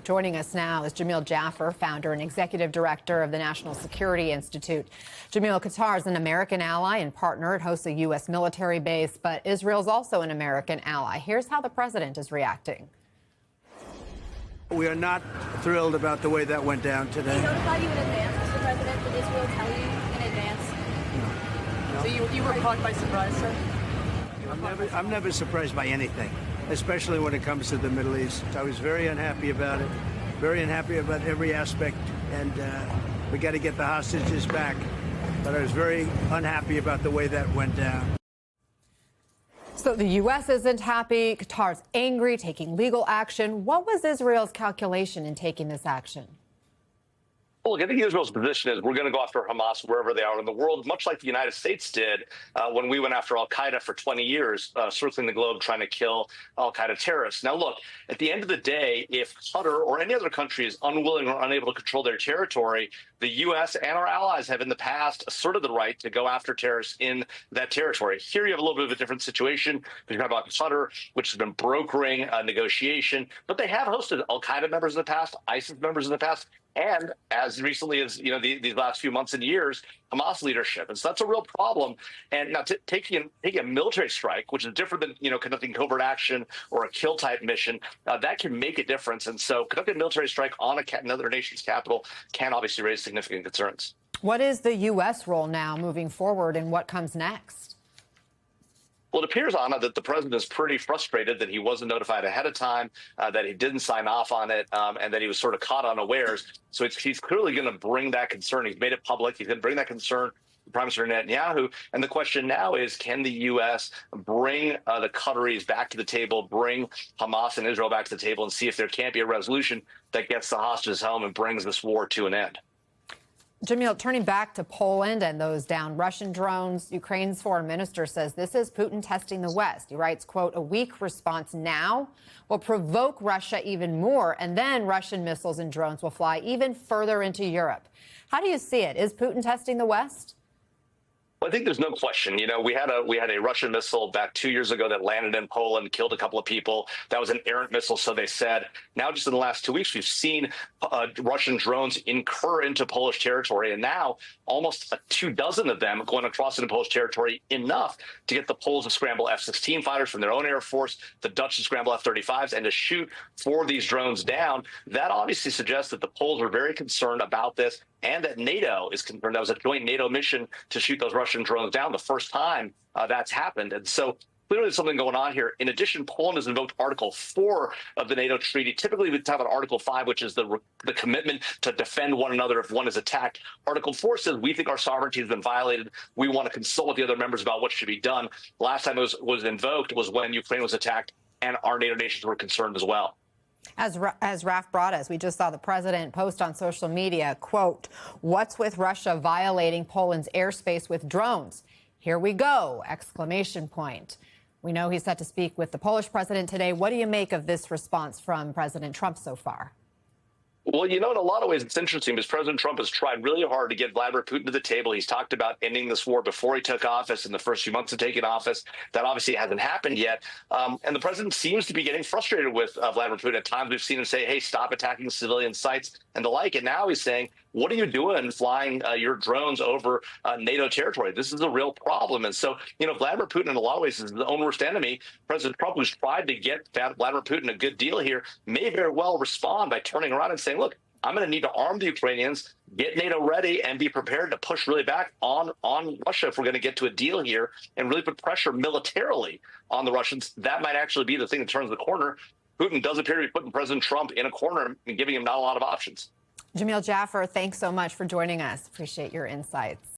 Joining us now is Jamil Jaffer, founder and executive director of the National Security Institute. Jamil, Qatar is an American ally and partner. It hosts a U.S. military base, but Israel's also an American ally. Here's how the president is reacting. We are not thrilled about the way that went down today. Did they notify you in advance, Mr. President? Did Israel tell you in advance? No. So you were caught by surprise, sir? I'm never surprised by anything, especially when it comes to the Middle East. I was very unhappy about it, very unhappy about every aspect, and we got to get the hostages back. But I was very unhappy about the way that went down. So the U.S. isn't happy. Qatar's angry, taking legal action. What was Israel's calculation in taking this action? Well, look, I think Israel's position is we're going to go after Hamas wherever they are in the world, much like the United States did when we went after al-Qaeda for 20 years, circling the globe trying to kill al-Qaeda terrorists. Now, look, at the end of the day, if Qatar or any other country is unwilling or unable to control their territory, the U.S. and our allies have in the past asserted the right to go after terrorists in that territory. Here you have a little bit of a different situation. You're talking about Qatar, which has been brokering a negotiation, but they have hosted al-Qaeda members in the past, ISIS members in the past, and as recently as these last few months and years, Hamas leadership. And so that's a real problem. And now taking a military strike, which is different than conducting covert action or a kill type mission, that can make a difference. And so conducting a military strike on another nation's capital can obviously raise significant concerns. What is the U.S. role now moving forward, and what comes next? Well, it appears, Anna, that the president is pretty frustrated that he wasn't notified ahead of time, that he didn't sign off on it, and that he was sort of caught unawares. So he's clearly going to bring that concern. He's made it public. He's going to bring that concern to Prime Minister Netanyahu. And the question now is, can the U.S. bring the Qataris back to the table, bring Hamas and Israel back to the table, and see if there can't be a resolution that gets the hostages home and brings this war to an end? Jamil, turning back to Poland and those downed Russian drones, Ukraine's foreign minister says this is Putin testing the West. He writes, quote, a weak response now will provoke Russia even more, and then Russian missiles and drones will fly even further into Europe. How do you see it? Is Putin testing the West? Well, I think there's no question. We had a Russian missile back 2 years ago that landed in Poland, killed a couple of people. That was an errant missile, so they said. Now, just in the last 2 weeks, we've seen Russian drones incur into Polish territory, and now almost 24 of them going across into Polish territory, enough to get the Poles to scramble F-16 fighters from their own Air Force, the Dutch to scramble F-35s, and to shoot 4 of these drones down. That obviously suggests that the Poles are very concerned about this, and that NATO is concerned. That was a joint NATO mission to shoot those Russian drones down, the first time that's happened. And so clearly there's something going on here. In addition, Poland has invoked Article 4 of the NATO treaty. Typically, we talk about Article 5, which is the commitment to defend one another if one is attacked. Article 4 says we think our sovereignty has been violated. We want to consult with the other members about what should be done. Last time it was invoked was when Ukraine was attacked, and our NATO nations were concerned as well. As Raf brought us, we just saw the president post on social media, quote, what's with Russia violating Poland's airspace with drones? Here we go, exclamation point. We know he's set to speak with the Polish president today. What do you make of this response from President Trump so far? Well, in a lot of ways, it's interesting because President Trump has tried really hard to get Vladimir Putin to the table. He's talked about ending this war before he took office, in the first few months of taking office. That obviously hasn't happened yet. And the president seems to be getting frustrated with Vladimir Putin. At times we've seen him say, hey, stop attacking civilian sites and the like. And now he's saying, what are you doing flying your drones over NATO territory? This is a real problem. And so, Vladimir Putin in a lot of ways is his own worst enemy. President Trump, who's tried to get Vladimir Putin a good deal here, may very well respond by turning around and saying, look, I'm going to need to arm the Ukrainians, get NATO ready, and be prepared to push really back on Russia if we're going to get to a deal here and really put pressure militarily on the Russians. That might actually be the thing that turns the corner. Putin does appear to be putting President Trump in a corner and giving him not a lot of options. Jamil Jaffer, thanks so much for joining us. Appreciate your insights.